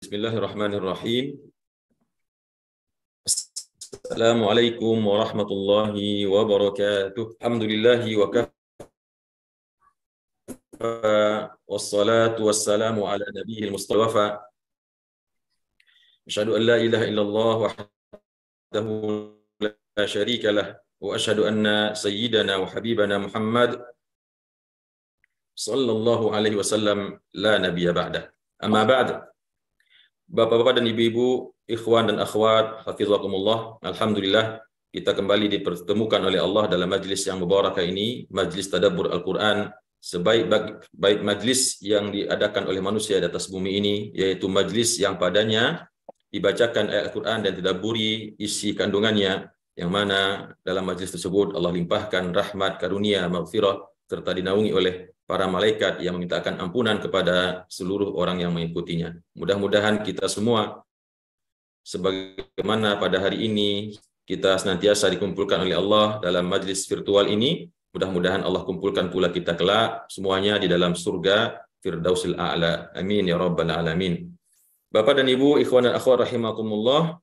Bismillahirrahmanirrahim. Assalamualaikum warahmatullahi wabarakatuh. Alhamdulillahi wa kafa wassalatu wassalamu ala nabiyil mustafa. Asyhadu an la ilaha illallah wahdahu la syarika lah wa asyhadu anna sayyidana wa habibana Muhammad sallallahu alaihi wasallam la nabiyya ba'da. Amma ba'd. Bapak-bapak dan ibu-ibu, ikhwan dan akhwat, hafizakumullah. Alhamdulillah, kita kembali dipertemukan oleh Allah dalam majlis yang mubarakah ini, majlis tadabbur Al-Quran, sebaik majlis yang diadakan oleh manusia di atas bumi ini, yaitu majlis yang padanya dibacakan ayat Al-Quran dan tadabburi isi kandungannya, yang mana dalam majlis tersebut Allah limpahkan rahmat, karunia, maghfirah, serta dinaungi oleh para malaikat yang memintakan ampunan kepada seluruh orang yang mengikutinya. Mudah-mudahan kita semua, sebagaimana pada hari ini kita senantiasa dikumpulkan oleh Allah dalam majlis virtual ini, mudah-mudahan Allah kumpulkan pula kita kelak semuanya di dalam surga Firdausil A'la. Amin ya rabbal alamin. Bapak dan Ibu, ikhwan dan akhwat rahimakumullah,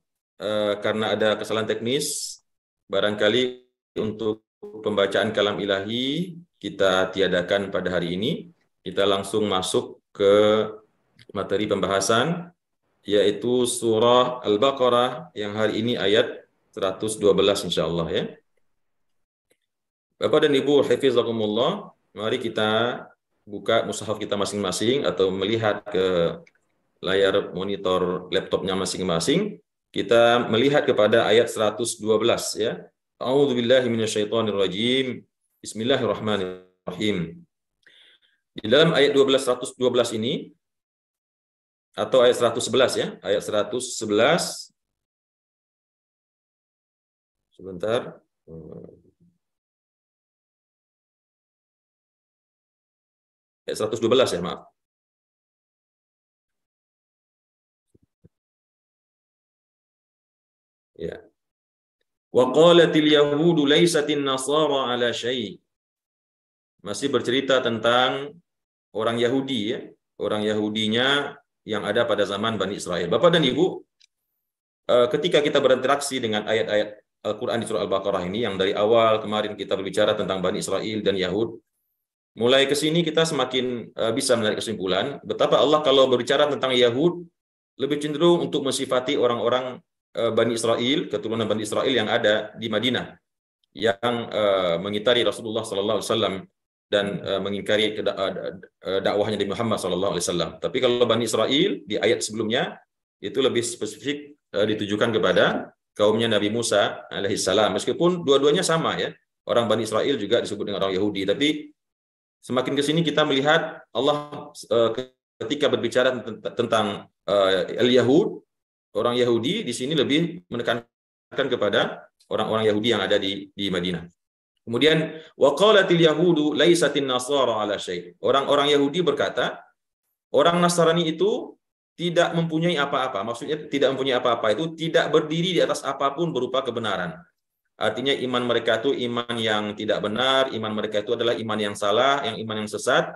karena ada kesalahan teknis, barangkali untuk pembacaan kalam ilahi kita tiadakan pada hari ini. Kita langsung masuk ke materi pembahasan, yaitu surah Al-Baqarah yang hari ini ayat 112 insyaallah ya. Bapak dan Ibu hafizakumullah, mari kita buka mushaf kita masing-masing atau melihat ke layar monitor laptopnya masing-masing. Kita melihat kepada ayat 112 ya. A'udzubillahi minasyaitonirrajim. Bismillahirrahmanirrahim. Di dalam ayat 112 ini, atau ayat 111 ya, ayat 111, sebentar, ayat 112 ya, maaf. Ya. Wa qalatil yahudu laisatin nasara ala syai'. Masih bercerita tentang orang Yahudi ya, orang Yahudinya yang ada pada zaman Bani Israel. Bapak dan Ibu, ketika kita berinteraksi dengan ayat-ayat Al-Quran di surah Al-Baqarah ini, yang dari awal kemarin kita berbicara tentang Bani Israel dan Yahud, mulai ke sini kita semakin bisa menarik kesimpulan betapa Allah kalau berbicara tentang Yahud lebih cenderung untuk mensifati orang-orang Bani Israel, keturunan Bani Israel yang ada di Madinah, yang mengitari Rasulullah SAW dan mengingkari dakwahnya Nabi Muhammad SAW. Tapi kalau Bani Israel di ayat sebelumnya itu lebih spesifik ditujukan kepada kaumnya Nabi Musa alaihissalam. Meskipun dua-duanya sama ya, orang Bani Israel juga disebut dengan orang Yahudi. Tapi semakin ke sini kita melihat Allah ketika berbicara tentang al-Yahud, orang Yahudi di sini lebih menekankan kepada orang-orang Yahudi yang ada di Madinah. Kemudian waqalatil yahudu laisatin nasara ala syai'. Orang-orang Yahudi berkata, orang Nasrani itu tidak mempunyai apa-apa. Maksudnya tidak mempunyai apa-apa itu tidak berdiri di atas apapun berupa kebenaran. Artinya iman mereka itu iman yang tidak benar, iman mereka itu adalah iman yang salah, yang iman yang sesat.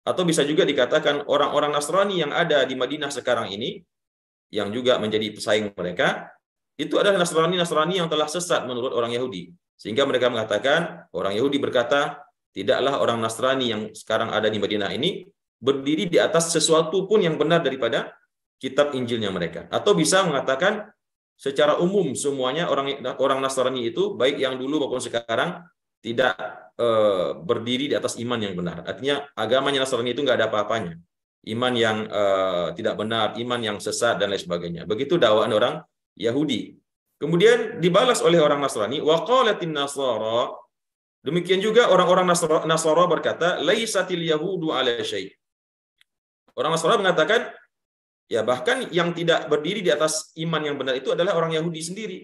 Atau bisa juga dikatakan orang-orang Nasrani yang ada di Madinah sekarang ini, yang juga menjadi pesaing mereka, itu adalah Nasrani yang telah sesat menurut orang Yahudi. Sehingga mereka mengatakan, orang Yahudi berkata, tidaklah orang Nasrani yang sekarang ada di Madinah ini berdiri di atas sesuatu pun yang benar daripada kitab Injilnya mereka. Atau bisa mengatakan secara umum semuanya orang Nasrani itu, baik yang dulu maupun sekarang, tidak berdiri di atas iman yang benar. Artinya agamanya Nasrani itu nggak ada apa-apanya. Iman yang tidak benar, iman yang sesat, dan lain sebagainya. Begitu dakwaan orang Yahudi. Kemudian dibalas oleh orang Nasrani, wa qalatin nasara. Demikian juga orang-orang Nasara berkata, laisatil yahudu ala syai'. Orang Nasara mengatakan, ya bahkan yang tidak berdiri di atas iman yang benar itu adalah orang Yahudi sendiri.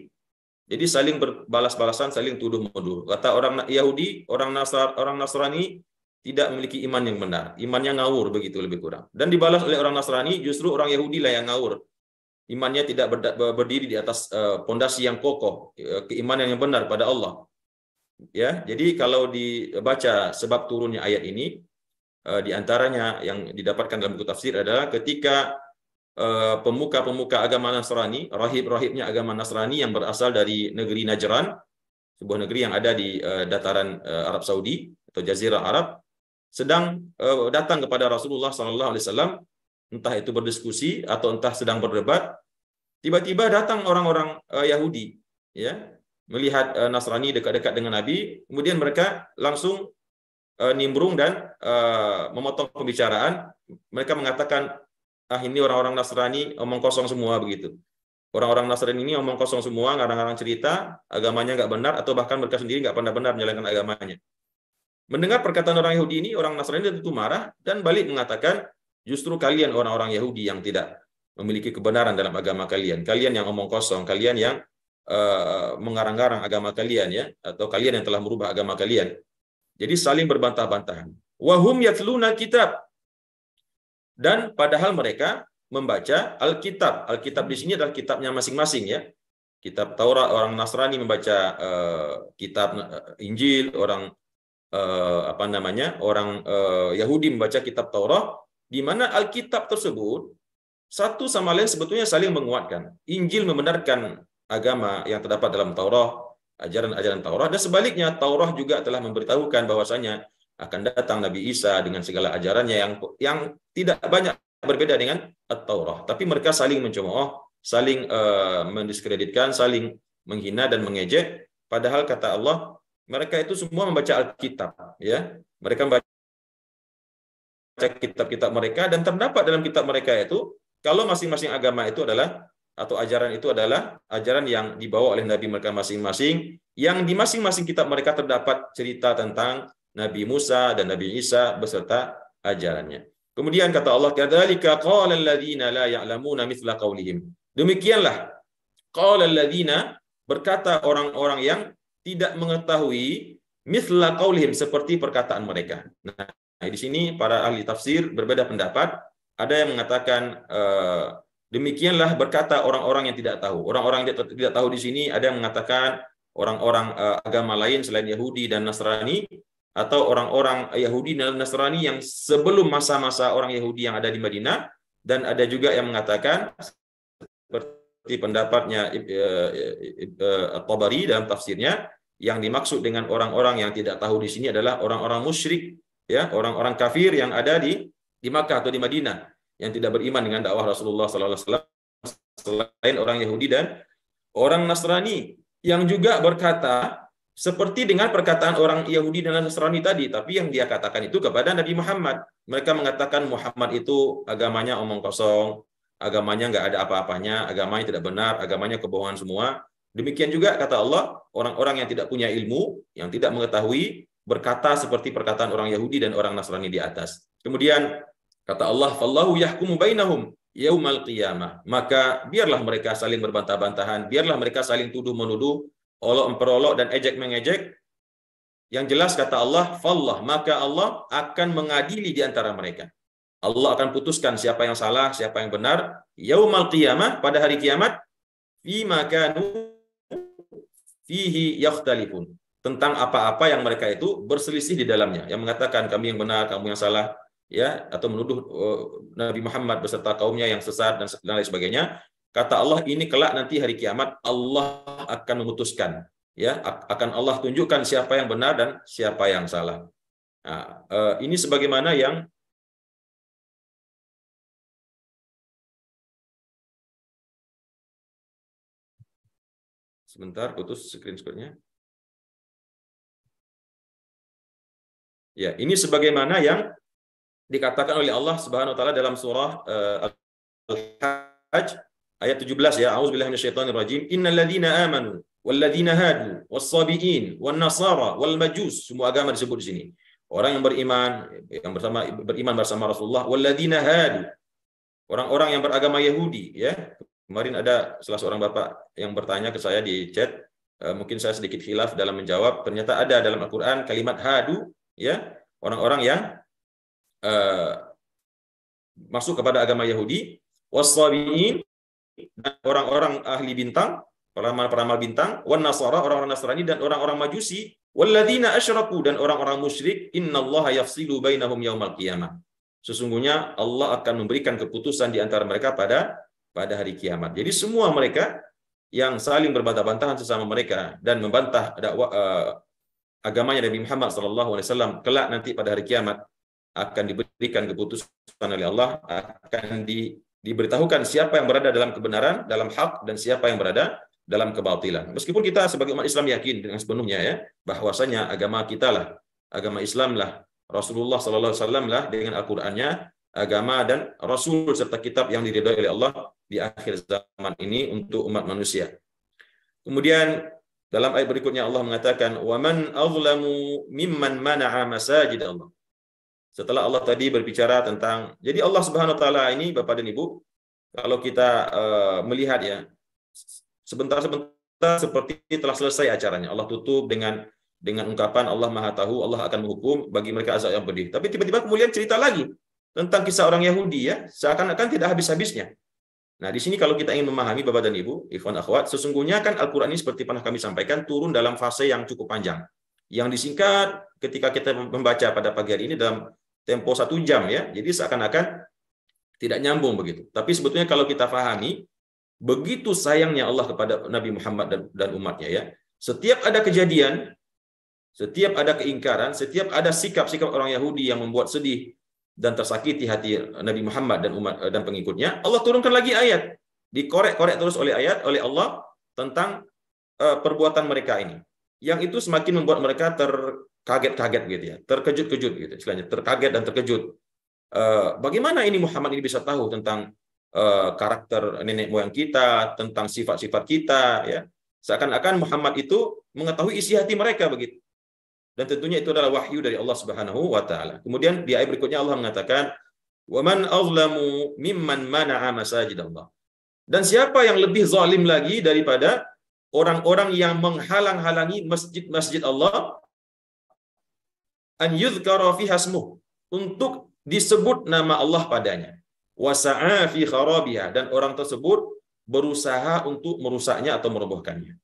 Jadi saling berbalas-balasan, saling tuduh-menuduh. Kata orang Yahudi, orang Nasrani tidak memiliki iman yang benar. Imannya ngawur, begitu lebih kurang. Dan dibalas oleh orang Nasrani, justru orang Yahudi lah yang ngawur. Imannya tidak berdiri di atas pondasi yang kokoh, keimanan yang benar pada Allah. Ya, jadi kalau dibaca sebab turunnya ayat ini, di antaranya yang didapatkan dalam buku tafsir adalah ketika pemuka-pemuka agama Nasrani, rahib-rahibnya agama Nasrani yang berasal dari negeri Najran, sebuah negeri yang ada di dataran Arab Saudi atau Jazirah Arab, sedang datang kepada Rasulullah SAW, entah itu berdiskusi atau entah sedang berdebat. Tiba-tiba datang orang-orang Yahudi, ya, melihat Nasrani dekat-dekat dengan Nabi, kemudian mereka langsung nimbrung dan memotong pembicaraan. Mereka mengatakan, ini orang-orang Nasrani omong kosong semua begitu. Orang-orang Nasrani ini omong kosong semua, ngarang-ngarang cerita, agamanya nggak benar, atau bahkan mereka sendiri nggak pernah benar menjalankan agamanya. Mendengar perkataan orang Yahudi ini, orang Nasrani tentu marah dan balik mengatakan, justru kalian orang-orang Yahudi yang tidak memiliki kebenaran dalam agama kalian. Kalian yang omong kosong, kalian yang mengarang-garang agama kalian, ya, atau kalian yang telah merubah agama kalian. Jadi saling berbantah-bantahan. Wahum yatluna kitab. Dan padahal mereka membaca Alkitab. Alkitab di sini adalah kitabnya masing-masing, ya. Kitab Taurat, orang Nasrani membaca kitab Injil, orang orang Yahudi membaca kitab Taurat, di mana Alkitab tersebut satu sama lain sebetulnya saling menguatkan. Injil membenarkan agama yang terdapat dalam Taurat, ajaran-ajaran Taurat, dan sebaliknya Taurat juga telah memberitahukan bahwasanya akan datang Nabi Isa dengan segala ajarannya yang tidak banyak berbeda dengan At-Taurat. Tapi mereka saling mencemooh, saling mendiskreditkan, saling menghina dan mengejek. Padahal kata Allah, mereka itu semua membaca Alkitab, ya. Mereka membaca kitab-kitab mereka, dan terdapat dalam kitab mereka itu, kalau masing-masing agama itu adalah, atau ajaran itu adalah ajaran yang dibawa oleh Nabi mereka masing-masing, yang di masing-masing kitab mereka terdapat cerita tentang Nabi Musa dan Nabi Isa beserta ajarannya. Kemudian kata Allah, kadzalika qala alladziina la ya'lamuuna mithla qaulihim. Demikianlah qala alladziina, berkata orang-orang yang tidak mengetahui, mithla qaulihim, seperti perkataan mereka. Nah, di sini para ahli tafsir berbeda pendapat. Ada yang mengatakan demikianlah berkata orang-orang yang tidak tahu. Orang-orang yang tidak tahu di sini ada yang mengatakan orang-orang agama lain selain Yahudi dan Nasrani, atau orang-orang Yahudi dan Nasrani yang sebelum masa-masa orang Yahudi yang ada di Madinah, dan ada juga yang mengatakan seperti pendapatnya At-Tabari dalam tafsirnya, yang dimaksud dengan orang-orang yang tidak tahu di sini adalah orang-orang musyrik, ya, orang-orang kafir yang ada di Makkah atau di Madinah, yang tidak beriman dengan dakwah Rasulullah SAW, selain orang Yahudi dan orang Nasrani, yang juga berkata seperti dengan perkataan orang Yahudi dan Nasrani tadi, tapi yang dia katakan itu kepada Nabi Muhammad. Mereka mengatakan Muhammad itu agamanya omong kosong, agamanya nggak ada apa-apanya, agamanya tidak benar, agamanya kebohongan semua. Demikian juga kata Allah, orang-orang yang tidak punya ilmu, yang tidak mengetahui, berkata seperti perkataan orang Yahudi dan orang Nasrani di atas. Kemudian kata Allah, fallahu yahkumu bainahum yaumal qiyamah. Maka biarlah mereka saling berbantah-bantahan, biarlah mereka saling tuduh-menuduh, olok-memperolok dan ejek-mengejek. Yang jelas kata Allah, fallah, maka Allah akan mengadili di antara mereka. Allah akan putuskan siapa yang salah, siapa yang benar, yaumal qiyamah, pada hari kiamat, fima kanu fihi yakhtalifun, tentang apa-apa yang mereka itu berselisih di dalamnya, yang mengatakan kami yang benar, kamu yang salah, ya, atau menuduh Nabi Muhammad beserta kaumnya yang sesat dan lain sebagainya. Kata Allah, ini kelak nanti hari kiamat Allah akan memutuskan, ya, akan Allah tunjukkan siapa yang benar dan siapa yang salah. Nah, ini sebagaimana yang sebentar, putus screen-nya. Ya, ini sebagaimana yang dikatakan oleh Allah Subhanahu wa taala dalam surah Al-Hajj ayat 17, ya, a'udzubillahi minasyaitonir rajim, innal ladzina amanu wal ladzina hadu was-sabiin wan nasara wal majus, semua agama disebut di sini. Orang yang beriman bersama Rasulullah, wal ladzina hadu, orang-orang yang beragama Yahudi, ya. Kemarin ada salah seorang bapak yang bertanya ke saya di chat, mungkin saya sedikit khilaf dalam menjawab, ternyata ada dalam Al-Qur'an kalimat hadu, ya, orang-orang yang masuk kepada agama Yahudi, was-sabiin, orang-orang ahli bintang, peramal bintang, wan nasara, orang-orang Nasrani, dan orang-orang Majusi, walladzina asyraku, dan orang-orang musyrik, innallaha yafsilu bainahum yaumal qiyamah. sesungguhnya Allah akan memberikan keputusan di antara mereka pada hari kiamat. Jadi semua mereka yang saling berbantah-bantahan sesama mereka dan membantah dakwah agamanya Nabi Muhammad SAW kelak nanti pada hari kiamat akan diberikan keputusan oleh Allah, akan diberitahukan siapa yang berada dalam kebenaran, dalam hak, dan siapa yang berada dalam kebatilan. Meskipun kita sebagai umat Islam yakin dengan sepenuhnya ya bahwasanya agama kita lah, agama Islam lah, Rasulullah SAW lah dengan Al-Qur'annya, agama dan Rasul serta kitab yang diridhai oleh Allah di akhir zaman ini untuk umat manusia. Kemudian dalam ayat berikutnya Allah mengatakan, "Wa man azlamu mimman mana'a masajid Allah." Setelah Allah tadi berbicara tentang, jadi Allah Subhanahu wa taala ini Bapak dan Ibu, kalau kita melihat ya, sebentar-sebentar seperti telah selesai acaranya. Allah tutup dengan ungkapan Allah Maha Tahu, Allah akan menghukum bagi mereka azab yang pedih. Tapi tiba-tiba kemudian cerita lagi tentang kisah orang Yahudi ya, seakan-akan tidak habis-habisnya. Nah, di sini kalau kita ingin memahami Bapak dan Ibu, ikhwan akhwat, sesungguhnya kan Al-Qur'an ini seperti pernah kami sampaikan turun dalam fase yang cukup panjang. Yang disingkat ketika kita membaca pada pagi hari ini dalam tempo 1 jam ya. Jadi seakan-akan tidak nyambung begitu. Tapi sebetulnya kalau kita pahami, begitu sayangnya Allah kepada Nabi Muhammad dan umatnya ya. Setiap ada kejadian, setiap ada keingkaran, setiap ada sikap-sikap orang Yahudi yang membuat sedih dan tersakiti hati Nabi Muhammad dan umat dan pengikutnya, Allah turunkan lagi ayat. Dikorek-korek terus oleh Allah tentang perbuatan mereka ini. Yang itu semakin membuat mereka terkaget-kaget gitu ya, terkejut-kejut gitu istilahnya, terkaget dan terkejut. Bagaimana ini Muhammad ini bisa tahu tentang karakter nenek moyang kita, tentang sifat-sifat kita ya. Seakan-akan Muhammad itu mengetahui isi hati mereka begitu. Dan tentunya itu adalah wahyu dari Allah Subhanahu wa taala. Kemudian di ayat berikutnya Allah mengatakan, "Wa man azlamu mimman mana'a masajidallah." Dan siapa yang lebih zalim lagi daripada orang-orang yang menghalang-halangi masjid-masjid Allah an yuzkara fiha ismuh, untuk disebut nama Allah padanya. Wa sa'a fi kharabiha, dan orang tersebut berusaha untuk merusaknya atau merobohkannya.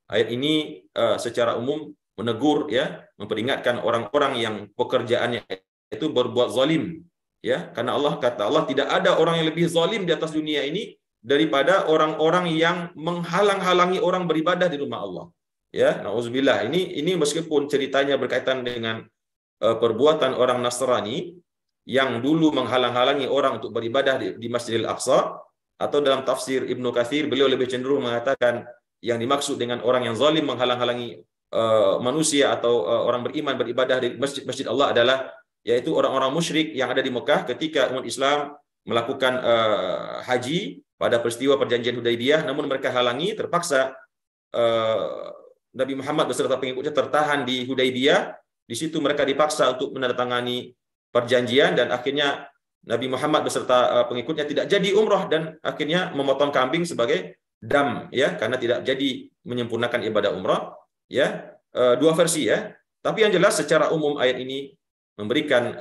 Ayat ini secara umum menegur ya, memperingatkan orang-orang yang pekerjaannya itu berbuat zalim ya, karena Allah kata Allah tidak ada orang yang lebih zalim di atas dunia ini daripada orang-orang yang menghalang-halangi orang beribadah di rumah Allah ya. Nauzubillah, ini meskipun ceritanya berkaitan dengan perbuatan orang Nasrani yang dulu menghalang-halangi orang untuk beribadah di Masjidil Aqsa, atau dalam tafsir Ibnu Katsir beliau lebih cenderung mengatakan yang dimaksud dengan orang yang zalim menghalang-halangi manusia atau orang beriman beribadah di masjid Allah adalah yaitu orang-orang musyrik yang ada di Mekah ketika umat Islam melakukan haji pada peristiwa perjanjian Hudaybiyah, namun mereka halangi, terpaksa Nabi Muhammad beserta pengikutnya tertahan di Hudaybiyah. Di situ mereka dipaksa untuk menandatangani perjanjian dan akhirnya Nabi Muhammad beserta pengikutnya tidak jadi umroh dan akhirnya memotong kambing sebagai dam ya, karena tidak jadi menyempurnakan ibadah umroh. Ya, dua versi ya. Tapi yang jelas secara umum ayat ini memberikan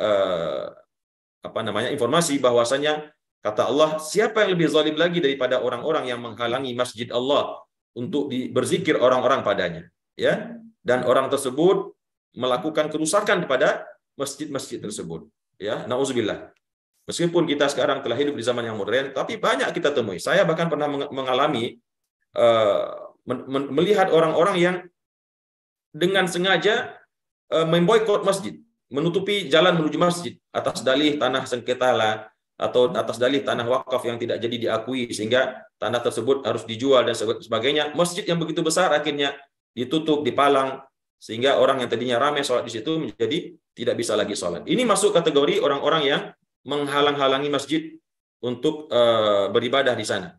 informasi bahwasanya kata Allah, siapa yang lebih zalim lagi daripada orang-orang yang menghalangi masjid Allah untuk berzikir orang-orang padanya, ya. Dan orang tersebut melakukan kerusakan kepada masjid-masjid tersebut, ya. Nauzubillah. Meskipun kita sekarang telah hidup di zaman yang modern, tapi banyak kita temui. Saya bahkan pernah mengalami melihat orang-orang yang dengan sengaja memboikot masjid, menutupi jalan menuju masjid atas dalih tanah sengketa lah, atau atas dalih tanah wakaf yang tidak jadi diakui sehingga tanah tersebut harus dijual dan sebagainya. Masjid yang begitu besar akhirnya ditutup, dipalang, sehingga orang yang tadinya ramai sholat di situ menjadi tidak bisa lagi sholat. Ini masuk kategori orang-orang yang menghalang-halangi masjid untuk beribadah di sana.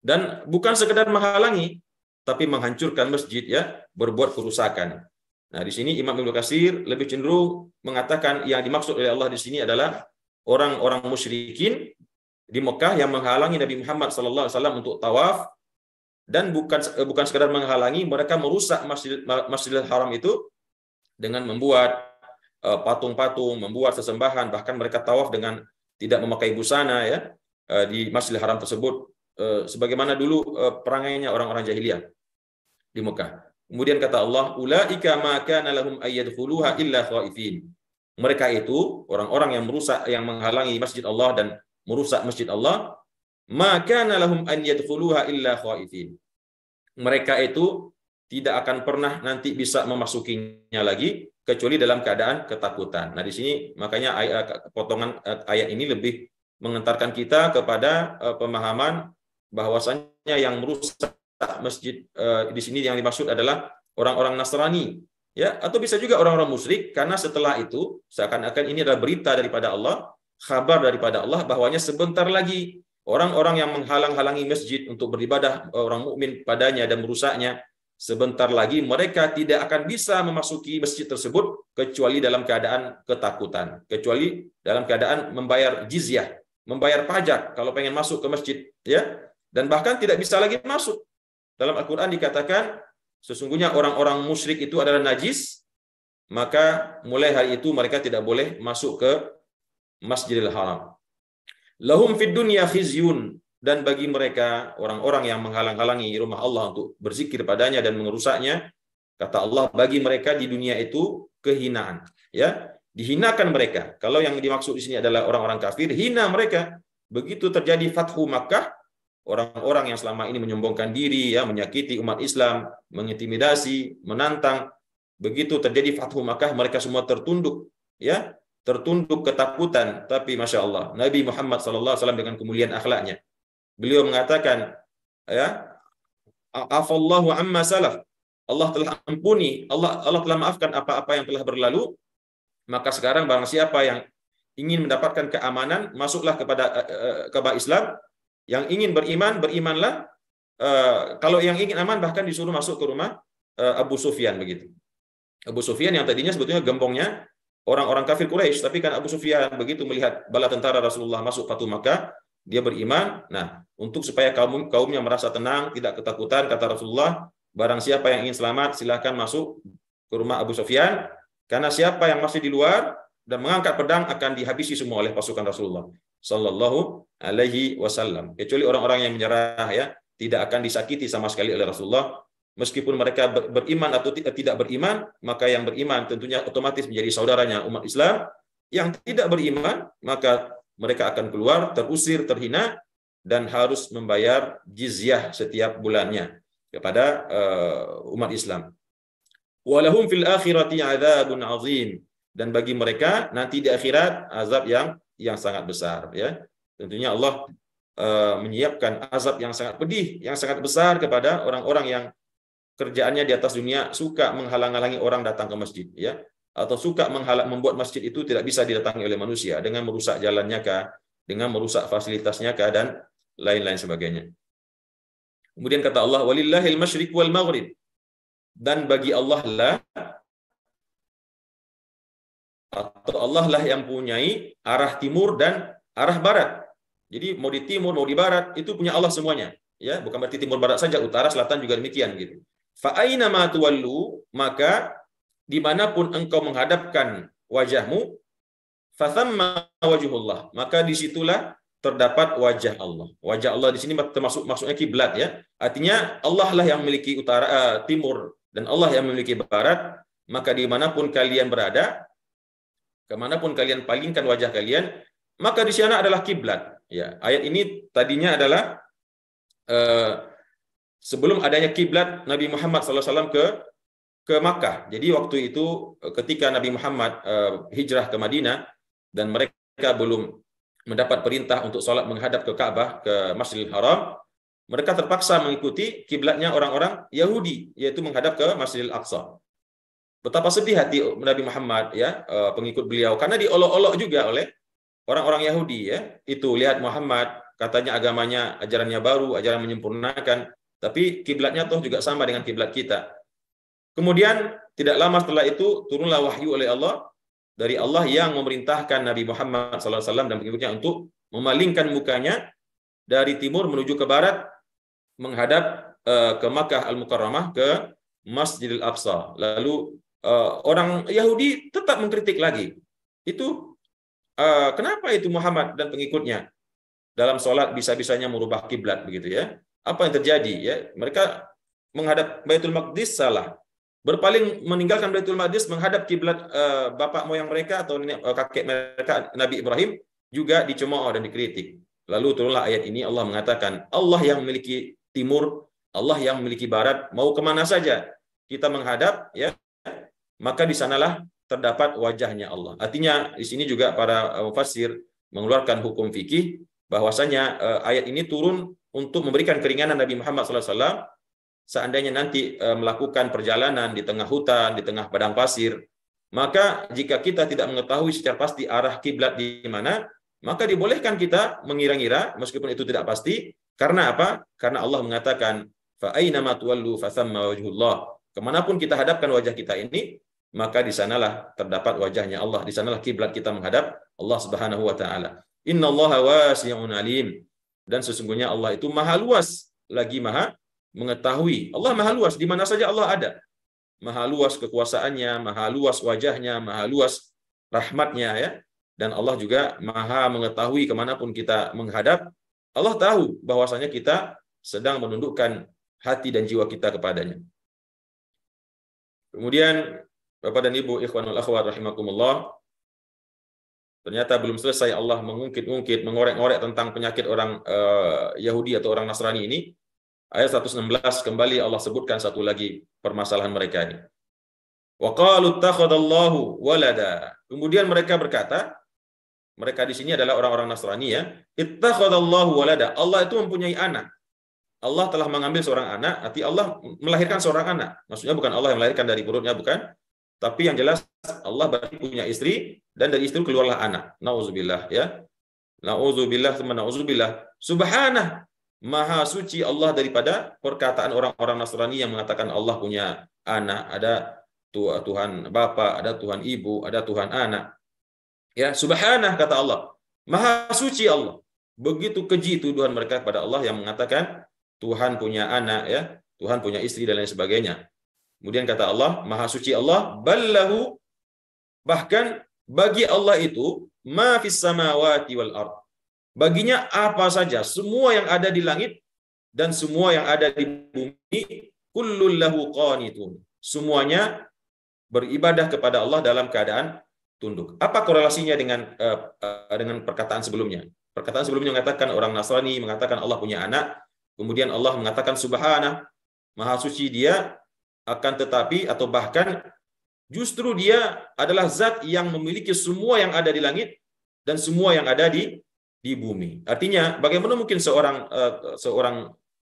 Dan bukan sekedar menghalangi, tapi menghancurkan masjid ya, berbuat kerusakan. Nah, di sini Imam Ibnu Katsir lebih cenderung mengatakan yang dimaksud oleh Allah di sini adalah orang-orang musyrikin di Mekah yang menghalangi Nabi Muhammad SAW untuk tawaf, dan bukan sekadar menghalangi, mereka merusak Masjidil Haram itu dengan membuat patung-patung, membuat sesembahan, bahkan mereka tawaf dengan tidak memakai busana ya di Masjidil Haram tersebut, sebagaimana dulu perangainya orang-orang jahiliyah di Mekah. Kemudian kata Allah, ulaika ma kana lahum ayyadkhuluha illa khaifin. mereka itu orang-orang yang merusak, yang menghalangi masjid Allah dan merusak masjid Allah, maka lahum an yadkhuluha illa khaifin. Mereka itu tidak akan pernah nanti bisa memasukinya lagi kecuali dalam keadaan ketakutan. Nah, di sini makanya potongan ayat ini lebih mengantarkan kita kepada pemahaman bahwasanya yang merusak masjid di sini yang dimaksud adalah orang-orang Nasrani, ya, atau bisa juga orang-orang musyrik, karena setelah itu seakan-akan ini adalah berita daripada Allah, kabar daripada Allah bahwanya sebentar lagi orang-orang yang menghalang-halangi masjid untuk beribadah orang mukmin padanya dan merusaknya, sebentar lagi mereka tidak akan bisa memasuki masjid tersebut kecuali dalam keadaan ketakutan, kecuali dalam keadaan membayar jizyah, membayar pajak kalau pengen masuk ke masjid, ya, dan bahkan tidak bisa lagi masuk. Dalam Al-Quran dikatakan sesungguhnya orang-orang musyrik itu adalah najis, maka mulai hari itu mereka tidak boleh masuk ke Masjidil Haram. Lahum fid dunya khizyun, dan bagi mereka orang-orang yang menghalang-halangi rumah Allah untuk berzikir padanya dan mengerusaknya, kata Allah, bagi mereka di dunia itu kehinaan, ya, dihinakan mereka. Kalau yang dimaksud di sini adalah orang-orang kafir, hina mereka. Begitu terjadi Fathu Makkah, orang-orang yang selama ini menyombongkan diri, ya, menyakiti umat Islam, mengintimidasi, menantang, begitu terjadi Fathu Makkah, mereka semua tertunduk, ya, tertunduk ketakutan. Tapi Masya Allah, Nabi Muhammad SAW dengan kemuliaan akhlaknya, beliau mengatakan, ya, afallahu amma salaf, Allah telah ampuni, Allah telah maafkan apa-apa yang telah berlalu, maka sekarang barang siapa yang ingin mendapatkan keamanan, masuklah kepada Islam. Yang ingin beriman, berimanlah. Kalau yang ingin aman bahkan disuruh masuk ke rumah Abu Sufyan, begitu. Abu Sufyan yang tadinya sebetulnya gembongnya orang-orang kafir Quraisy, tapi kan Abu Sufyan begitu melihat bala tentara Rasulullah masuk Fathu Makkah, dia beriman. Nah, untuk supaya kaumnya merasa tenang, tidak ketakutan, kata Rasulullah, barang siapa yang ingin selamat silahkan masuk ke rumah Abu Sufyan, karena siapa yang masih di luar dan mengangkat pedang akan dihabisi semua oleh pasukan Rasulullah Sallallahu Alaihi Wasallam, kecuali orang-orang yang menyerah, ya, tidak akan disakiti sama sekali oleh Rasulullah. Meskipun mereka beriman atau tidak beriman, maka yang beriman tentunya otomatis menjadi saudaranya umat Islam. Yang tidak beriman, maka mereka akan keluar, terusir, terhina, dan harus membayar jizyah setiap bulannya kepada umat Islam. Walahum fil akhirati adzabun azim, dan bagi mereka nanti di akhirat azab yang sangat besar, ya. Tentunya Allah menyiapkan azab yang sangat pedih, yang sangat besar kepada orang-orang yang kerjaannya di atas dunia suka menghalang-halangi orang datang ke masjid, ya, atau suka membuat masjid itu tidak bisa didatangi oleh manusia dengan merusak jalannya kah, dengan merusak fasilitasnya kah, dan lain-lain sebagainya. Kemudian kata Allah, walillahil masyriq wal maghrib, dan bagi Allah lah, atau Allah lah yang punyai arah timur dan arah barat. Jadi mau di timur, mau di barat, itu punya Allah semuanya, ya, bukan berarti timur barat saja, utara selatan juga demikian, gitu. Fa aina ma tuwallu, maka dimanapun engkau menghadapkan wajahmu, fa thamma wajhullah, maka disitulah terdapat wajah Allah. Wajah Allah di sini termasuk maksudnya kiblat, ya. Artinya Allah lah yang memiliki utara, timur, dan Allah yang memiliki barat. Maka dimanapun kalian berada, kemanapun kalian palingkan wajah kalian, maka di sana adalah kiblat. Ya, ayat ini tadinya adalah sebelum adanya kiblat Nabi Muhammad SAW ke Makkah. Jadi waktu itu ketika Nabi Muhammad hijrah ke Madinah dan mereka belum mendapat perintah untuk sholat menghadap ke Ka'bah, ke Masjidil Haram, mereka terpaksa mengikuti kiblatnya orang-orang Yahudi, yaitu menghadap ke Masjidil Aqsa. Betapa sedih hati Nabi Muhammad, ya, pengikut beliau, karena diolok-olok juga oleh orang-orang Yahudi, ya. Itu lihat Muhammad, katanya agamanya, ajarannya baru, ajaran menyempurnakan, tapi kiblatnya toh juga sama dengan kiblat kita. Kemudian tidak lama setelah itu turunlah wahyu oleh Allah, dari Allah yang memerintahkan Nabi Muhammad SAW dan pengikutnya untuk memalingkan mukanya dari timur menuju ke barat, menghadap ke Makkah Al-Mukarramah, ke Masjidil Aqsa. Lalu orang Yahudi tetap mengkritik lagi. Itu kenapa itu Muhammad dan pengikutnya dalam sholat bisa-bisanya merubah kiblat, begitu, ya? Apa yang terjadi, ya? Mereka menghadap Baitul Maqdis salah, berpaling meninggalkan Baitul Maqdis menghadap kiblat bapak moyang mereka atau kakek mereka Nabi Ibrahim juga dicemooh dan dikritik. Lalu turunlah ayat ini, Allah mengatakan, Allah yang memiliki timur, Allah yang memiliki barat, mau kemana saja kita menghadap, ya, maka di sanalah terdapat wajahnya Allah. Artinya di sini juga para mufassir mengeluarkan hukum fikih bahwasanya ayat ini turun untuk memberikan keringanan Nabi Muhammad SAW seandainya nanti melakukan perjalanan di tengah hutan, di tengah padang pasir, maka jika kita tidak mengetahui secara pasti arah kiblat di mana, maka dibolehkan kita mengira-ngira meskipun itu tidak pasti. Karena apa? Karena Allah mengatakan, fa aina ma tuwallu fa thamma wajhullah. Kemanapun kita hadapkan wajah kita ini, maka di sanalah terdapat wajahnya Allah, di sanalah kiblat kita menghadap Allah Subhanahu wa taala. Innallaha wasi'un alim. Dan sesungguhnya Allah itu maha luas lagi maha mengetahui. Allah maha luas, di mana saja Allah ada. Maha luas kekuasaannya, maha luas wajahnya, maha luas rahmatnya, ya. Dan Allah juga maha mengetahui kemanapun kita menghadap. Allah tahu bahwasanya kita sedang menundukkan hati dan jiwa kita kepadanya. Kemudian Bapak dan Ibu, ikhwanul akhwat rahimakumullah, ternyata belum selesai Allah mengungkit-ungkit, mengorek-ngorek tentang penyakit orang Yahudi atau orang Nasrani ini. Ayat 116 kembali Allah sebutkan satu lagi permasalahan mereka ini. Wa qalu ittakhadallahu walada. Kemudian mereka berkata, mereka di sini adalah orang-orang Nasrani, ya. Ittakhadallahu walada. Allah itu mempunyai anak. Allah telah mengambil seorang anak, arti Allah melahirkan seorang anak. Maksudnya bukan Allah yang melahirkan dari perutnya, bukan. Tapi yang jelas Allah berarti punya istri dan dari istri keluarlah anak. Nauzubillah, ya. Nauzubillah, teman nauzubillah. Subhanah. Maha suci Allah daripada perkataan orang-orang Nasrani yang mengatakan Allah punya anak, ada Tuhan Bapa, ada Tuhan Ibu, ada Tuhan anak. Ya, subhanah kata Allah. Maha suci Allah. Begitu keji tuduhan mereka kepada Allah yang mengatakan Tuhan punya anak, ya, Tuhan punya istri dan lain sebagainya. Kemudian kata Allah, Maha suci Allah, ballahu, bahkan bagi Allah itu ma fis samawati wal ard. Baginya apa saja, semua yang ada di langit dan semua yang ada di bumi, kullul lahu qanitun. Semuanya beribadah kepada Allah dalam keadaan tunduk. Apa korelasinya dengan perkataan sebelumnya? Perkataan sebelumnya mengatakan orang Nasrani mengatakan Allah punya anak, kemudian Allah mengatakan subhanah, maha suci dia, akan tetapi atau bahkan justru dia adalah zat yang memiliki semua yang ada di langit dan semua yang ada di bumi. Artinya, bagaimana mungkin seorang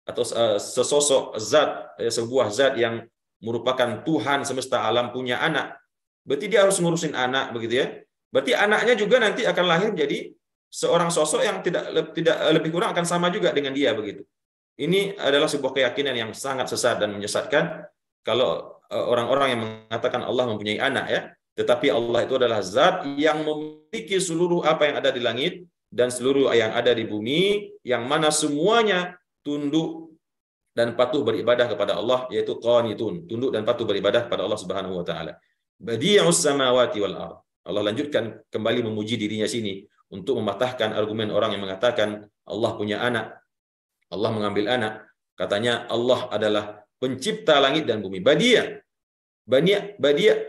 atau sesosok zat, sebuah zat yang merupakan Tuhan semesta alam punya anak? Berarti dia harus ngurusin anak, begitu ya. Berarti anaknya juga nanti akan lahir menjadi seorang sosok yang tidak lebih kurang akan sama juga dengan dia, begitu. Ini adalah sebuah keyakinan yang sangat sesat dan menyesatkan kalau orang-orang yang mengatakan Allah mempunyai anak, ya. Tetapi Allah itu adalah zat yang memiliki seluruh apa yang ada di langit dan seluruh yang ada di bumi, yang mana semuanya tunduk dan patuh beribadah kepada Allah, yaitu qanitun, tunduk dan patuh beribadah kepada Allah Subhanahu wa taala. Badi'us samawati wal ard. Allah lanjutkan kembali memuji dirinya sini untuk mematahkan argumen orang yang mengatakan Allah punya anak, Allah mengambil anak. Katanya Allah adalah pencipta langit dan bumi. Badia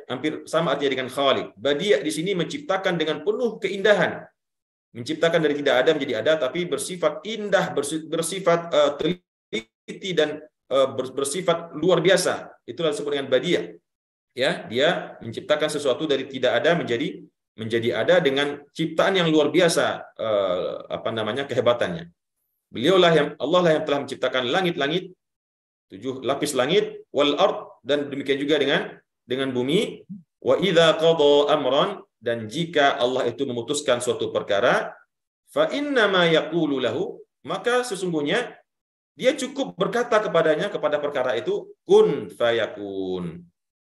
hampir sama artinya dengan khaliq. Badia di sini menciptakan dengan penuh keindahan. Menciptakan dari tidak ada menjadi ada, tapi bersifat indah, bersifat teliti dan bersifat luar biasa. Itulah disebut dengan badia. Ya, dia menciptakan sesuatu dari tidak ada menjadi ada dengan ciptaan yang luar biasa, kehebatannya. Allah lah yang telah menciptakan langit-langit, 7 lapis langit, wal ard, dan demikian juga dengan bumi. Wa idza qada amran, dan jika Allah itu memutuskan suatu perkara, fa innama yaqulu lahu, maka sesungguhnya dia cukup berkata kepada perkara itu, kun fayakun.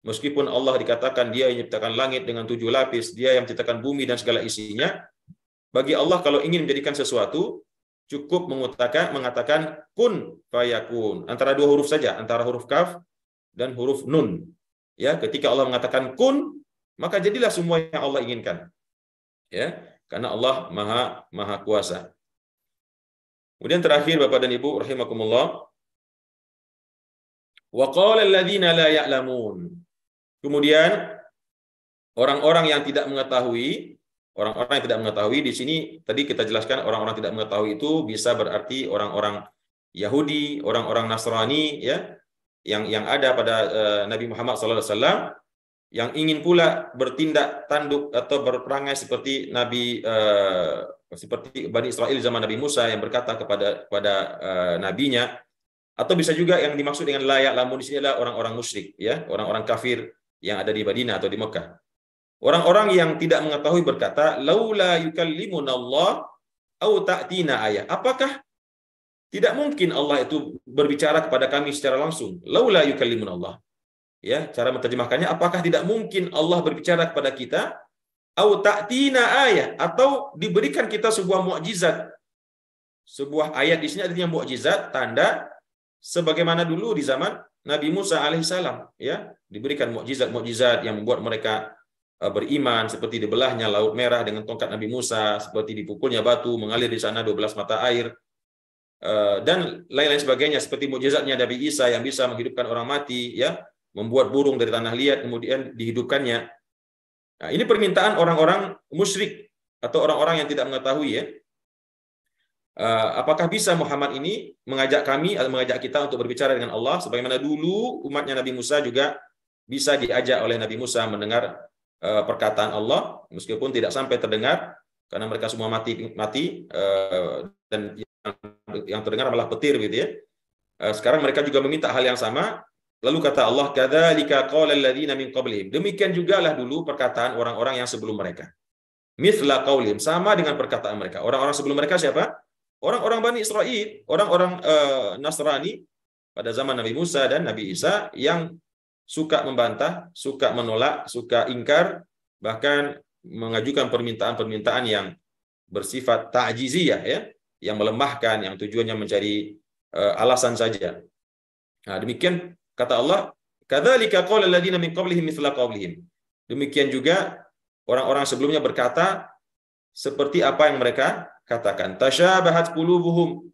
Meskipun Allah dikatakan dia yang menciptakan langit dengan 7 lapis, dia yang menciptakan bumi dan segala isinya, bagi Allah kalau ingin menjadikan sesuatu, cukup mengatakan kun fayakun. Antara 2 huruf saja, antara huruf kaf dan huruf nun. Ya, ketika Allah mengatakan kun, maka jadilah semua yang Allah inginkan. Ya, karena Allah Maha Kuasa. Kemudian terakhir Bapak dan Ibu rahimakumullah, Wa qala alladziina la ya'lamun. Kemudian orang-orang yang tidak mengetahui, orang-orang yang tidak mengetahui di sini tadi kita jelaskan orang-orang tidak mengetahui itu bisa berarti orang-orang Yahudi, orang-orang Nasrani ya, yang ada pada Nabi Muhammad SAW, yang ingin pula bertindak tanduk atau berperangai seperti seperti Bani Israel zaman Nabi Musa yang berkata kepada nabinya, atau bisa juga yang dimaksud dengan layak lamun di sini adalah orang-orang musyrik ya, orang-orang kafir yang ada di Madinah atau di Mekah. Orang-orang yang tidak mengetahui berkata, laula yukallimunallah au ta'tina ayah. Apakah tidak mungkin Allah itu berbicara kepada kami secara langsung? Laula yukallimunallah. Ya, cara menerjemahkannya, apakah tidak mungkin Allah berbicara kepada kita? Au ta'tina ayah, atau diberikan kita sebuah mukjizat. Sebuah ayat di sini artinya mukjizat, tanda, sebagaimana dulu di zaman Nabi Musa alaihissalam, ya, diberikan mukjizat-mukjizat yang membuat mereka beriman, seperti dibelahnya Laut Merah dengan tongkat Nabi Musa, seperti dipukulnya batu, mengalir di sana 12 mata air, dan lain-lain sebagainya, seperti mukjizatnya Nabi Isa yang bisa menghidupkan orang mati, ya, membuat burung dari tanah liat kemudian dihidupkannya. Nah, ini permintaan orang-orang musyrik atau orang-orang yang tidak mengetahui ya. Apakah bisa Muhammad ini mengajak kami atau mengajak kita untuk berbicara dengan Allah sebagaimana dulu umatnya Nabi Musa juga bisa diajak oleh Nabi Musa mendengar perkataan Allah meskipun tidak sampai terdengar karena mereka semua mati dan yang terdengar malah petir gitu ya. Sekarang mereka juga meminta hal yang sama. Lalu kata Allah, kadzalika qala alladziina min qablihim. Demikian jugalah dulu perkataan orang-orang yang sebelum mereka. Mithla qaulihim, sama dengan perkataan mereka. Orang-orang sebelum mereka siapa? Orang-orang Bani Israel, orang-orang Nasrani pada zaman Nabi Musa dan Nabi Isa yang suka membantah, suka menolak, suka ingkar, bahkan mengajukan permintaan-permintaan yang bersifat ta'jiziyah ya, yang melemahkan, yang tujuannya mencari alasan saja. Nah, demikian kata Allah, kadzalika qala alladziina min qablihim mithla qaulihim. Demikian juga orang-orang sebelumnya berkata seperti apa yang mereka katakan. Tasyabahat qulubuhum,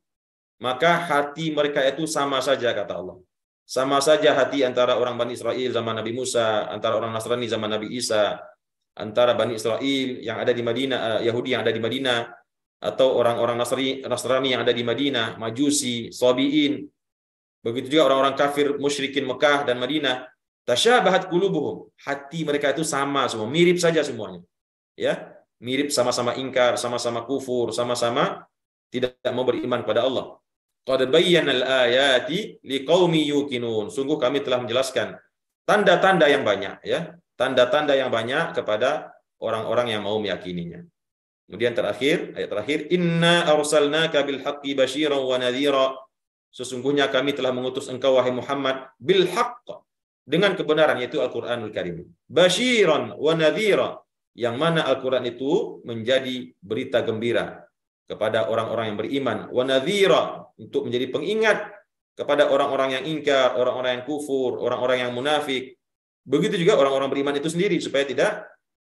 maka hati mereka itu sama saja kata Allah. Sama saja hati antara orang Bani Israel zaman Nabi Musa, antara orang Nasrani zaman Nabi Isa, antara Bani Israel yang ada di Madinah, Yahudi yang ada di Madinah, atau orang-orang Nasrani yang ada di Madinah, Majusi, Sabi'in. Begitu juga orang-orang kafir musyrikin Mekah dan Madinah. Tasyabahat qulubuhum, hati mereka itu sama semua, mirip saja semuanya. Ya, mirip, sama-sama ingkar, sama-sama kufur, sama-sama tidak mau beriman pada Allah. Qad bayyanal ayati liqaumi yuqinun. Sungguh kami telah menjelaskan tanda-tanda yang banyak ya, tanda-tanda yang banyak kepada orang-orang yang mau meyakininya. Kemudian ayat terakhir, inna arsalnaka bil haqqi basyiran wa nadhira. Sesungguhnya kami telah mengutus engkau wahai Muhammad bil haqq, dengan kebenaran, yaitu Al-Qur'anul Karim. Basyiran wa nadhira, yang mana Al-Qur'an itu menjadi berita gembira kepada orang-orang yang beriman, wa nadhira, untuk menjadi pengingat kepada orang-orang yang ingkar, orang-orang yang kufur, orang-orang yang munafik. Begitu juga orang-orang beriman itu sendiri supaya tidak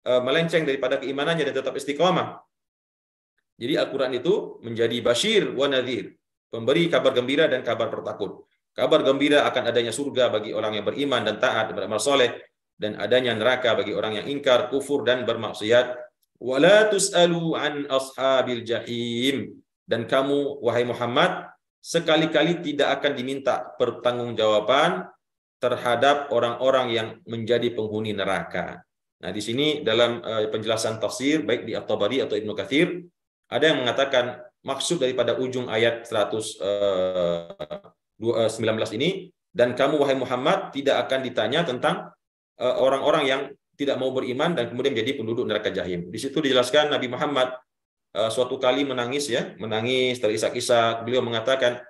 melenceng daripada keimanannya dan tetap istiqamah. Jadi Al-Qur'an itu menjadi basyir wa nadhir, pemberi kabar gembira dan kabar bertakut. Kabar gembira akan adanya surga bagi orang yang beriman dan taat dan beramal soleh, dan adanya neraka bagi orang yang ingkar, kufur dan bermaksiat. Wala tus'alu an ashabil jahim, dan kamu wahai Muhammad sekali-kali tidak akan diminta pertanggungjawaban terhadap orang-orang yang menjadi penghuni neraka. Nah, di sini dalam penjelasan tafsir baik di At-Tabari atau Ibnu Katsir ada yang mengatakan maksud daripada ujung ayat 119 ini, dan kamu wahai Muhammad tidak akan ditanya tentang orang-orang yang tidak mau beriman dan kemudian menjadi penduduk neraka jahim. Di situ dijelaskan Nabi Muhammad suatu kali menangis terisak-isak. Beliau mengatakan,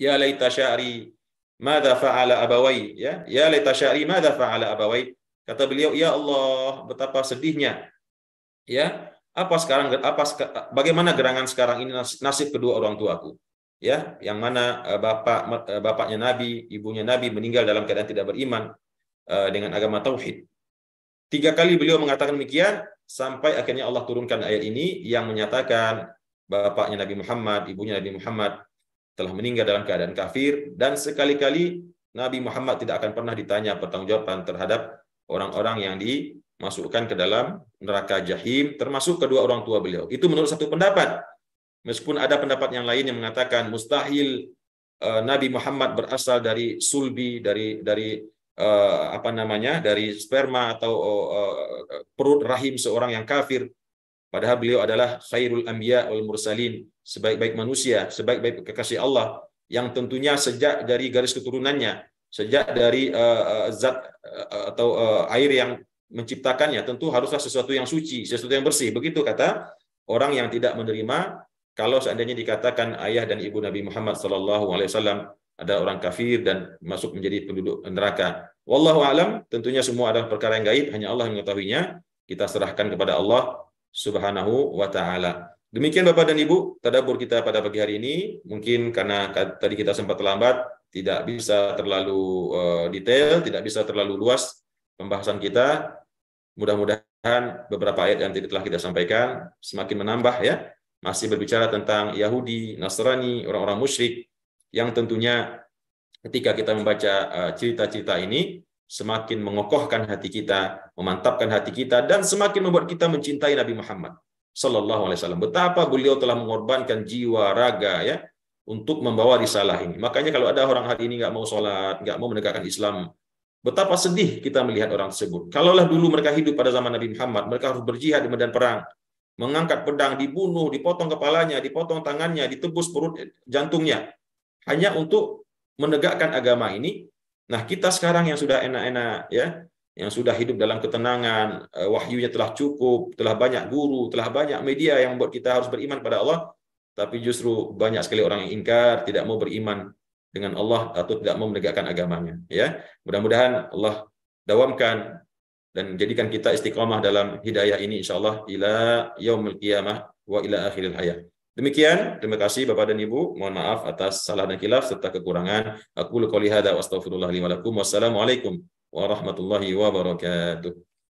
ya laita sya'ri madza fa'ala abawai, ya laita sya'ri madza fa'ala abawai. Kata beliau, ya Allah, betapa sedihnya ya, bagaimana gerangan sekarang ini nasib kedua orang tuaku, ya, yang mana bapaknya Nabi, ibunya Nabi meninggal dalam keadaan tidak beriman dengan agama tauhid. 3 kali beliau mengatakan demikian sampai akhirnya Allah turunkan ayat ini yang menyatakan bapaknya Nabi Muhammad, ibunya Nabi Muhammad telah meninggal dalam keadaan kafir, dan sekali-kali Nabi Muhammad tidak akan pernah ditanya pertanggungjawaban terhadap orang-orang yang dimasukkan ke dalam neraka Jahim, termasuk kedua orang tua beliau. Itu menurut satu pendapat. Meskipun ada pendapat yang lain yang mengatakan mustahil Nabi Muhammad berasal dari sulbi, dari dari sperma atau perut rahim seorang yang kafir. Padahal beliau adalah khairul anbiya wal mursalin, sebaik-baik manusia, sebaik-baik kekasih Allah, yang tentunya sejak dari garis keturunannya, sejak dari zat atau air yang menciptakannya, tentu haruslah sesuatu yang suci, sesuatu yang bersih. Begitu kata orang yang tidak menerima kalau seandainya dikatakan ayah dan ibu Nabi Muhammad SAW ada orang kafir dan masuk menjadi penduduk neraka. Wallahu a'lam, tentunya semua adalah perkara yang gaib, hanya Allah yang mengetahuinya. Kita serahkan kepada Allah Subhanahu wa taala. Demikian Bapak dan Ibu, tadabbur kita pada pagi hari ini. Mungkin karena tadi kita sempat terlambat, tidak bisa terlalu detail, tidak bisa terlalu luas pembahasan kita. Mudah-mudahan beberapa ayat yang tadi telah kita sampaikan semakin menambah ya. Masih berbicara tentang Yahudi, Nasrani, orang-orang musyrik, yang tentunya ketika kita membaca cerita-cerita ini semakin mengokohkan hati kita, memantapkan hati kita, dan semakin membuat kita mencintai Nabi Muhammad Sallallahu Alaihi Wasallam. Betapa beliau telah mengorbankan jiwa, raga ya untuk membawa risalah ini. Makanya kalau ada orang hari ini nggak mau sholat, nggak mau menegakkan Islam, betapa sedih kita melihat orang tersebut. Kalaulah dulu mereka hidup pada zaman Nabi Muhammad, mereka harus berjihad di medan perang, mengangkat pedang, dibunuh, dipotong kepalanya, dipotong tangannya, ditebus perut jantungnya, hanya untuk menegakkan agama ini. Nah, kita sekarang yang sudah enak-enak ya, yang sudah hidup dalam ketenangan, wahyunya telah cukup, telah banyak guru, telah banyak media yang membuat kita harus beriman pada Allah, tapi justru banyak sekali orang yang ingkar, tidak mau beriman dengan Allah atau tidak mau menegakkan agamanya ya. Mudah-mudahan Allah dawamkan dan jadikan kita istiqamah dalam hidayah ini insyaallah ila yaumil qiyamah wa ila akhiril hayat. Demikian, terima kasih Bapak dan Ibu. Mohon maaf atas salah dan khilaf serta kekurangan. Aqulu qouli hadza wa astaghfirullah li wa lakum. Wassalamualaikum warahmatullahi wabarakatuh.